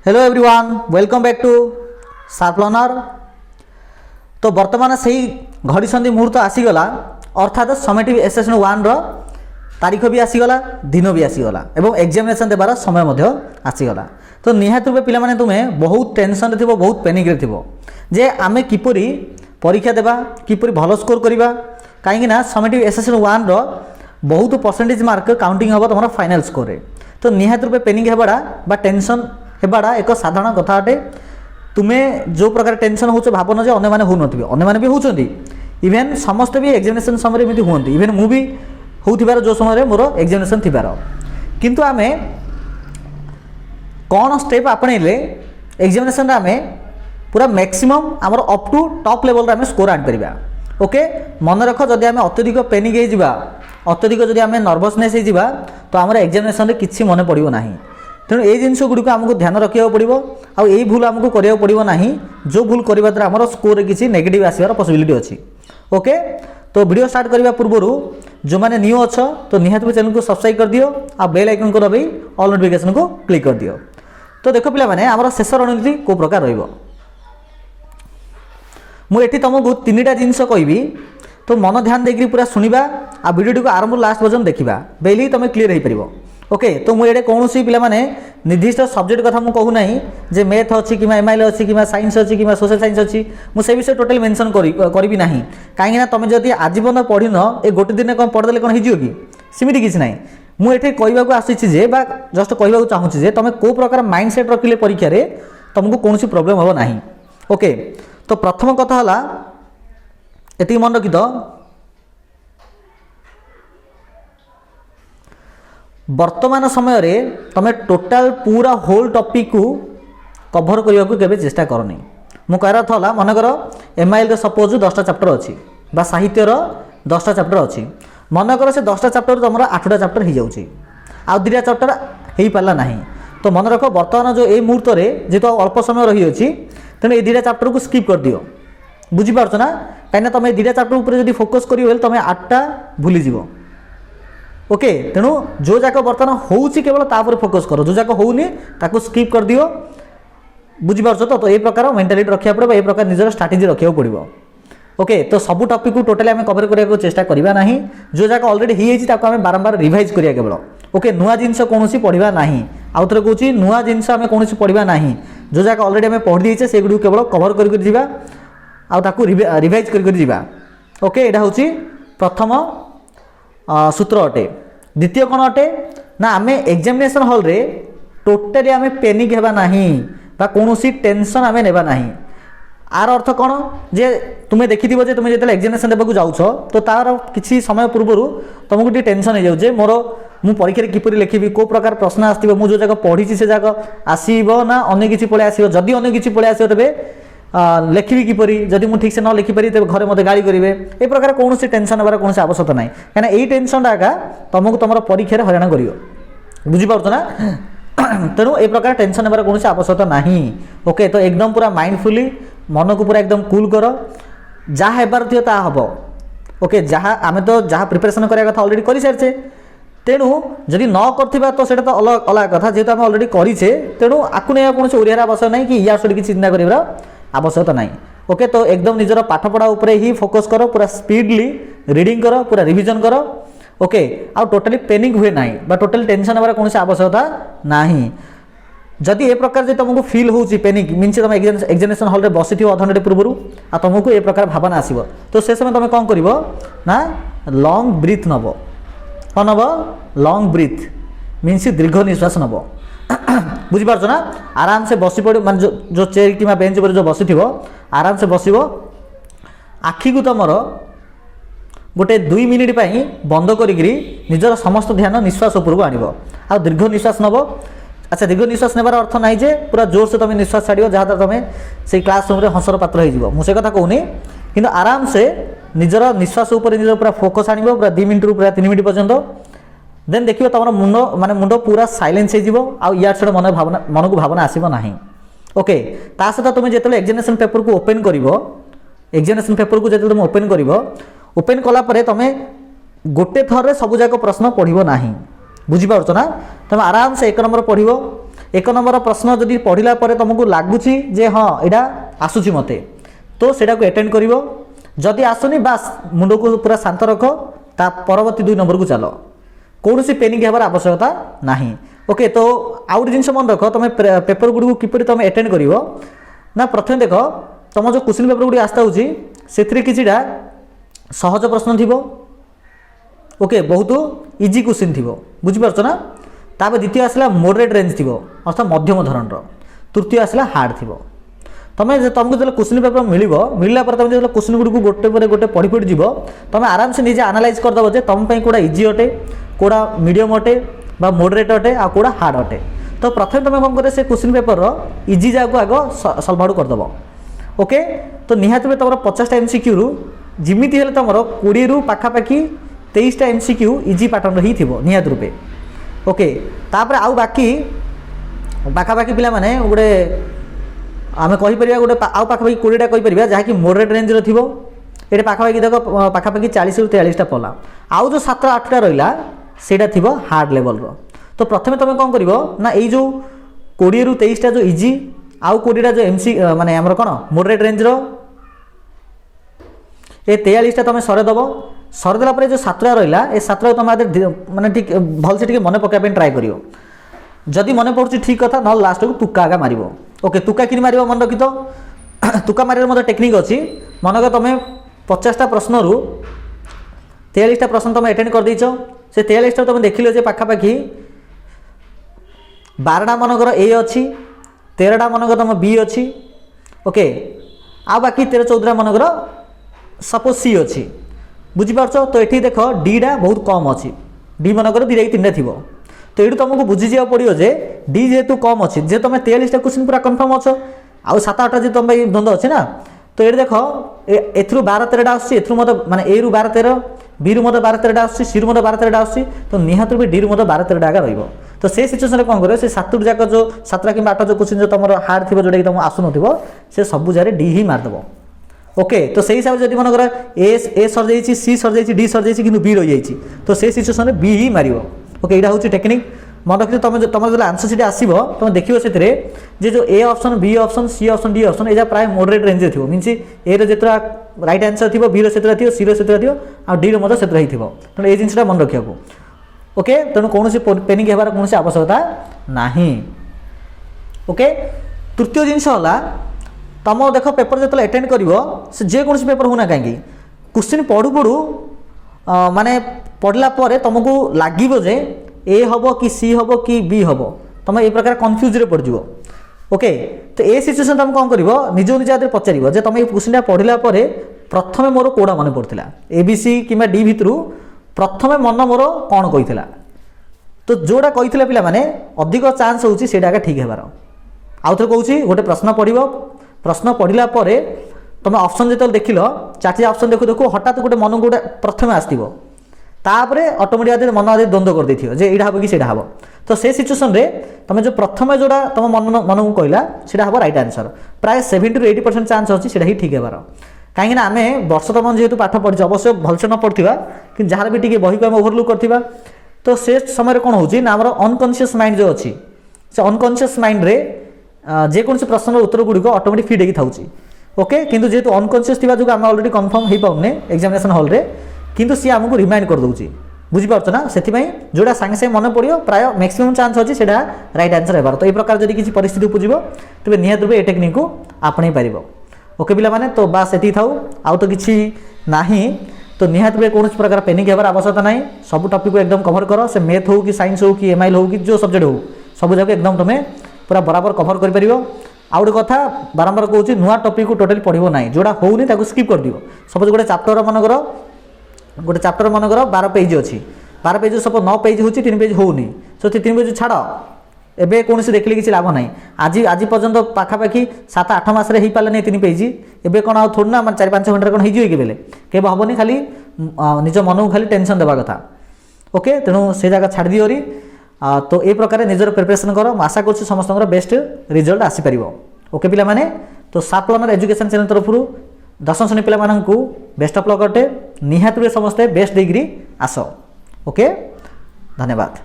Hello everyone, welcome back to sharp learner. तो वर्तमान से ही घड़ी संधि मुहूर्त आसीगला, अर्थात समेटिव एसेसमेंट 1 रो तारीख भी आसीगला, दिन भी आसीगला एवं एग्जामिनेशन देवार समय मध्य आसीगला। तो निहात रूपे पिला माने तुमे बहुत टेंशन थिबो, बहुत पैनिक रे थिबो जे आमे किपरि परीक्षा देबा, किपरि भलो स्कोर करिबा, काहेकि ना समेटिव एसेसमेंट 1 रो बहुत परसेंटेज मार्क काउंटिंग हबो तमरा फाइनल स्कोर रे। तो निहात रूपे पैनिक हेबाडा बा टेंशन हेबाडा एक साधारण कथा अटे। तुम्हें जो प्रकार टेंशन हो भावन जे अन्य माने हो नथिबे, अन्य माने भी होउचंदी, इवेन समस्त भी एग्जामिनेशन समय एमती हुंती, इवेन मु भी होउथिबार जो समय मोर एग्जामिनेशन थिबार, किंतु आमे कौन स्टेप आपणेले एग्जामिनेशन रे आमे पूरा मैक्सिमम आमर अप टू टॉप लेवल रे आमे स्कोर आन परिबा। ओके, मन रख जदि आमे अत्यधिक पैनिक हे जिबा, अत्यधिक जदि आमे नर्वसनेस हे जिबा, तो आमर एग्जामिनेशन रे किछि मने पड़िबो नाही। तेणु ये जिनस गुड़िक आमको ध्यान रखा पड़ो, आउ यही भूल आमको करिया पड़ो नाही, जो भूल करबा द्वारा आमर स्कोर रे किछि नेगेटिव आसीबार पॉसिबिलिटी अछि। ओके, तो वीडियो स्टार्ट करबा पूर्व जो माने न्यू अछ तो निहात चैनल को सब्सक्राइब कर दियो, आ बेल आइकन को दबाई ऑल नोटिफिकेशन को क्लिक कर दियो। तो देखो पिला माने आमर शेष रणनीति को प्रकार रहइबो। मु एठी तुमको तीनटा जिनस कहबी, तो मन ध्यान देकरी पूरा सुनिबा, आ वीडियो को आरंभ लास्ट पर्यंत देखिबा, बेली तुम क्लियर हो परिबो। ओके, तो मुझे कौन सी पिला माने निर्दिष्ट सब्जेक्ट कथा मु कहू नाही जे मैथ अच्छी कि एमआईएल अच्छी कि साइंस अच्छी कि सोशल साइंस अच्छी, मुझे विषय टोटल मेंशन करी नाही। कहीं ना तुम जदि आजीवन पढ़िन ए गोटे दिन कौन पढ़देले कौन हो कि सेमती किसी ना। मुझे कहवाक आसी जे बा जस्ट कहवाक चाहूँगी जे तुम को प्रकार माइंड सेट रखिले परीक्षा रे तुमको कौन सी प्रॉब्लम हम ना। ओके, तो प्रथम कथा है एति मन रखी, वर्तमान समय रे तमे टोटाल पूरा होल टॉपिक को कवर करने को केबे चेष्टा करनी। मु कहरा थला मनकर एमआईएल रे सपोज 10टा चैप्टर अछि बा साहित्य रो 10टा चैप्टर अछि, मनकर से 10टा चैप्टर तमरा 8टा चैप्टर हो जाउछि, आ 2टा चैप्टर हेई पाला नाही। तो मन रख वर्तमान जो ए मुहूर्त रे जेतो अल्प समय रही अछि, तेने ए 2टा चैप्टर को स्किप कर दियो। बुझी पारछ ना, काइना तमे 2टा चैप्टर ऊपर जदी फोकस करियो तमे 8टा भूली जिवो। ओके, तेणु जो जाक बर्तमान होउछि केवल तापर फोकस करो, जो जाक होउनी ताको स्किप कर दियो। बुझी पारछ तो ए प्रकार मेंटालिटी रखिया पड़ो, ए प्रकार निजर स्ट्रेटजी रखिया पड़ो। ओके, तो सब टॉपिक को टोटली आमे कवर करिया को चेष्टा करिबा नाही, जो जाक ऑलरेडी ही हेछि ताको आमे बारंबार रिवाइज करिया केवल। ओके, नुआ जिंस कोनोसी पढिबा नाही, आउ थरे कहूछि नुआ जिंस आमे कोनोसी पढिबा नाही, जो जाक ऑलरेडी आमे पढि दिछे से गुडी केवल कवर करि जिबा, आउ ताको रिवाइज करि जिबा। ओके, एटा होछि प्रथम सूत्र अटे। द्वितीय कौन अटे ना, आमे एग्जामिनेशन हॉल रे टोटली आमे पैनिक हेबा नाही बा कोनोसी टेंशन आमे नेबा नाही। आर अर्थ कौन जे तुम्हें देखिथिबो जे तुम जेतले एग्जामिनेशन देबा को जाउछो, तो तार किछि समय पूर्वरु तुमको टी टेंशन हे जाउ जे मोर मु परीक्षा रे किपरि लिखिबि, को प्रकार प्रश्न आस्तिबो, मु जो जगह पढिछि से जगह आसीबो ना अन्य किछि पळे आसीबो, जदि अन्य किछि पळे आसीबो तबे लिखी किपरि, जदि मुझे ठीक से न लिखिपारि तेज घरे मत गाड़ी करेंगे। ए प्रकार कौन टेंशन होबार कौन आवश्यकता ना, कहीं यही टेंशन आगा तुमको तुम परीक्षा हराण कर। बुझीपार ना, तेणु ए प्रकार टेंशन होबार कौन आवश्यकता ना। ओके, तो एकदम पूरा माइंडफुली मन को पूरा एकदम कूल कर, जहाँ हेबार थी ता हम। ओके, जहाँ आम तो जहाँ प्रिपरेशन करा कथा अलरेडी कर सारी, तेणु जदि न करथिबा तो सेटा तो अलग अलग कथा, जेहेतु आम अलरेडी करिछे, तेणु आकु नहीं कौन ओडिया आवश्यक नहीं कि या किसी चिंता करार आवश्यकता नहीं। ओके, तो एकदम निजर पाठ पढ़ा उपरे ही फोकस करो, पूरा स्पीडली रीडिंग करो, पूरा रिवीजन करो। ओके, आ टोटली पैनिक हुए ना बा टोटली टेंशन होबार कौन आवश्यकता नहीं। जदि ए प्रकार जे तुमको फील होउची पैनिक मीन्स तुम एग्जामिनेशन हॉल रे बसी थी अधघंटे पूर्व आ तुमको ए प्रकार भावना आसीबो, तो से समय तुम कौन करिवो ना लॉन्ग ब्रीथ नबो। कौन नबो? लॉन्ग ब्रीथ मीन्स दीर्घ निश्वास नबो। बुझीपार ना, आराम से बसी पड़ो, मान जो चेयर कि बेंच पर जो बसी थी आराम से बसब, आखि को तुम गोटे 2 मिनिट बंद करी निजर समस्त ध्यान निश्वास उपरको आनब, आ दीर्घ निश्वास नब। अच्छा, दीर्घ निश्वास नेबार अर्थ ना जे पूरा जोर से तुम निश्वास छाड़ जहाँ तुम से क्लासरूम में हंसर पात्र हो, मुझे कथा कहूनी, कि आराम से निजर निश्वास उपर निजर पूरा फोकस आनब, पूरा 2 मिनिट रू पूरा 3 मिनिट पर्यंत। देन देखिए तुम मुंड माने मुंड पूरा साइलेंस हो, यार छड़ मन भावना मन को भावना आसब ना। ओके, ता सहित तुम जो एग्जामिनेशन पेपर को ओपन कर, एग्जामिनेशन पेपर को जो तुम ओपन कर, ओपन कलापर तुम गोटे थर सब जाक प्रश्न पढ़ ना। बुझीपार ना, तुम आराम से 1 नंबर पढ़, एक नंबर प्रश्न जदि पढ़ला पर तुमको लगुच जे हाँ यहाँ आसूची मते तो सेटा को अटेंड कर जदि आसुनी बास मुंड को पूरा शांत रख ता परवर्ती 2 नंबर को चलो कौन सी पेनिक हबार आवश्यकता नहीं। ओके तो आउ जिन मन रख तुम पेपर गुड़ को किपर तुम अटेंड कर ना प्रथम देख तुम जो क्वेश्चन पेपर गुड़ी आस्ता होची से किछिटा सहज प्रश्न थी ओके बहुत इजी क्वेश्चन थी बुझीपार ना तापर द्वितीय आसला मॉडरेट रेंज थी अर्थात मध्यम धरण तृतीय आसला हार्ड थी तुम तुमको जो क्वेश्चन पेपर मिलला पर तुम जो क्वेश्चन गुड़ी गोटे पर गोटे पढ़ी पढ़ी जीव तुम आराम से निजे आनालाइज करदेव जे तुम कौटा इजी अटे कौटा मीडियम अटे बा मॉडरेट अटे आ कौटा हार्ड अटे। तो प्रथम तुम कौन कर से क्वेश्चन पेपर इजी जाक आग सल्व आउट करदेव ओके। तो निहाती में तुम 50टा एमसीक्यू रु जिमिति हेले तुम 20 रु पाखापाखि 23टा एमसीक्यू इजी पैटर्न ही थी निहाती रूपे ओके। तापर आउ बाकी पाखापाखि पिला माने गोटे आम कहीपर गोटे आउ पाखापाखि 20टा कहीपर जहाँकि मॉडरेट रेंज थी ये पाखापाखि देख पाखापाखि 40 रु 43टा पला आउ जो 7-8टा रहा सेटा थी हार्ड लेवल रो। तो प्रथम तुम कौन कर ना ये जो 20 रु 23टा जो इजी आउ 20टा जो एमसी माने आमर कौन मॉडरेट रेंज रो ये 43टा तुम सरेदेव सरेदेला जो 7टा रहा ये 7टा तुम माने ठीक भल से मन पकाई ट्राए कर जदि मन पड़ुଛି ठीक कथा ना लास्ट को तुक्का आगा मार ओके। तुक्का कि मार मन रखी तो तुक्का मारे टेक्निक अच्छी मनक तुम 50टा प्रश्न रु 43टा प्रश्न तुम अटेंड कर देछ से 43टा तुम देख लो पाखापाखि 12टा मनकर ए अच्छी 13टा मनकर तुम बी अच्छी ओके आ बाकी 13-14टा मनकर सपोज सी अच्छी बुझीपार। तो ये देख डीटा बहुत कम अच्छी डी मनकर 2-3टा थी तो ये तुमको बुझी जा पड़ो जे डी जेहेतु कम अच्छी जे तुम 43टा क्वेश्चन पूरा कन्फर्म अच्छ आउ 7-8टा जो तुम द्वंद्व अच्छे ना तो ये देख एथु 12-13टा आसुची एथु मत माने ए रु 12-13 बी रु मत 12-13टा आसुची सी रु मत 12-13टा आसुची तो निहाती भी डी रु मत 12-13टा आगा रहिबो। तो से सिचुएशन रे कोन करे से 7 जाक जो 7टा कि 8टा जो क्वेश्चन जो तुम हार्ड थी जोटा कि तुम आसु नथिबो से सब जारे डी ही मार देबो ओके। तो सही हिसाब से जदि मन कर ए सर जाइछि सी सर जाइछि डी सर जाइछि किंतु बी रहि जाइछि तो से सिचुएशन रे बी ही मारिबो ओके। एटा होछि टेक्निक मन रखि तुम जो आंसर सीट आसो तुम देखिए से जो A option B option C option D option एजा प्राय मॉडरेट रेंज थी मीनस ए रेतरा राइट आंसर थी बी रेतरा थी सी रेतरा थी आ डी रो से ही थो तेणु ये जिनसा मन रखा ओके। तेणु कौन पेनिक होबार कौन आवश्यकता ना ओके। तृतीय जिनस तुम देख पेपर जो अटेंड कर जेकोसी पेपर होना कहीं क्वेश्चन पढ़ू पढ़ू माने पढ़ला तुमको लगे ए हम कि सी हम कि बी हम तुम ये प्रकार कन्फ्यूज रे पड़ ओके। तो ये सिचुएशन तुम कौन कर निज निज आदि पचार जे तुम ये क्वेश्चन पढ़ला प्रथम मोर कौड़ा मन पड़ता ए बी सी कि डी भितर प्रथम मन मोर कौन कही तो जोड़ा कही पिला माने अधिक चांस होगा ठीक है आउ थे कहूँ गोटे प्रश्न पढ़ प्रश्न पढ़ला तुम ऑप्शन जो देख लो 4टी ऑप्शन देखो देखो हठात गोटे मन गोटे प्रथम आसो तापर ऑटोमेटिक मन आदि द्वंद्व कर देथियो जे एडा हबो कि सेडा हबो। तो से सिचुएशन रे तुम जो प्रथम जोड़ा तुम मन को कहला सेडा हबो राइट आंसर प्राय 70 to 80% चांस अछि सेडा ही ठीक हेबार कहीं आमे वर्ष तुम जेहेतु पाठ पढ़ी अवश्य भलसे न पढ़ा कि जहाँ भी टी बही को आम ओभरलुक करथिबा तो से समय कौन होची ना हमर अनकॉन्शियस माइंड जो अच्छी से अनकॉन्शियस माइंड रे जेकोसी प्रश्न उत्तर गुड़िक ऑटोमेटिक फिट होगी थाउची ओके। किंतु जेहेतु अनकॉन्शियस थिबा जो आम ऑलरेडी कन्फर्म हो पाउने एग्जामिनेशन हॉल रे किंतु सी आमको रिमाइंड कर दूची बुझीपार ना से जोड़ा सांगे सांगे मन पड़ो प्राय मैक्सिमम चांस अच्छी से राइट आंसर होबार। तो ये प्रकार जब किसी परिस्थिति उपजीव तेज निहत रूपे ये टेक्निक को आपणे पार ओके पिला माने। तो बास एति थाउ आउ तो किसी ना तो निहत रूपे कौन प्रकार पेनिक होबार आवश्यकता ना सब टॉपिक को एकदम कवर कर से मैथ हो कि साइंस हो कि एमआईएल हो कि जो सब्जेक्ट हो सब जगह एकदम तुम पूरा बराबर कवर कर आउ गोटे कथा बारंबार कहूँ नुआ टॉपिक को टोटली पढ़ो ना जोड़ा होनी स्किप कर दियो सपोज गोटे चैप्टर मनकर गोटे चैप्टर मनकर 12 पेज अच्छी 12 पेज सपोज 9 पेज हो 3 पेज होनी सो 3 पेज छाड़ एबे कौन से देखले किसी लाभ ना आज आज पर्यंत पाखापाखि 7-8 मासरे हो पारे 3 पेज एबे कौन आ थोड़ी ना 4-5 घंटे कौन हो बेले केबे हेनी खाली निज मन को खाली टेंशन देवा कथा ओके। तेणु से जगह छाड़ दियोरी तो ये प्रकार निजर प्रिपरेशन कर आशा कर समस्त बेस्ट रिजल्ट आसीपर ओके पिला माने। तो साफ लर्नर एजुकेशन चैनल तरफ 10वीं श्रेणी पिला माननकु बेस्ट ऑफ लक अटे निहात समस्ते बेस्ट डिग्री आस ओके। धन्यवाद।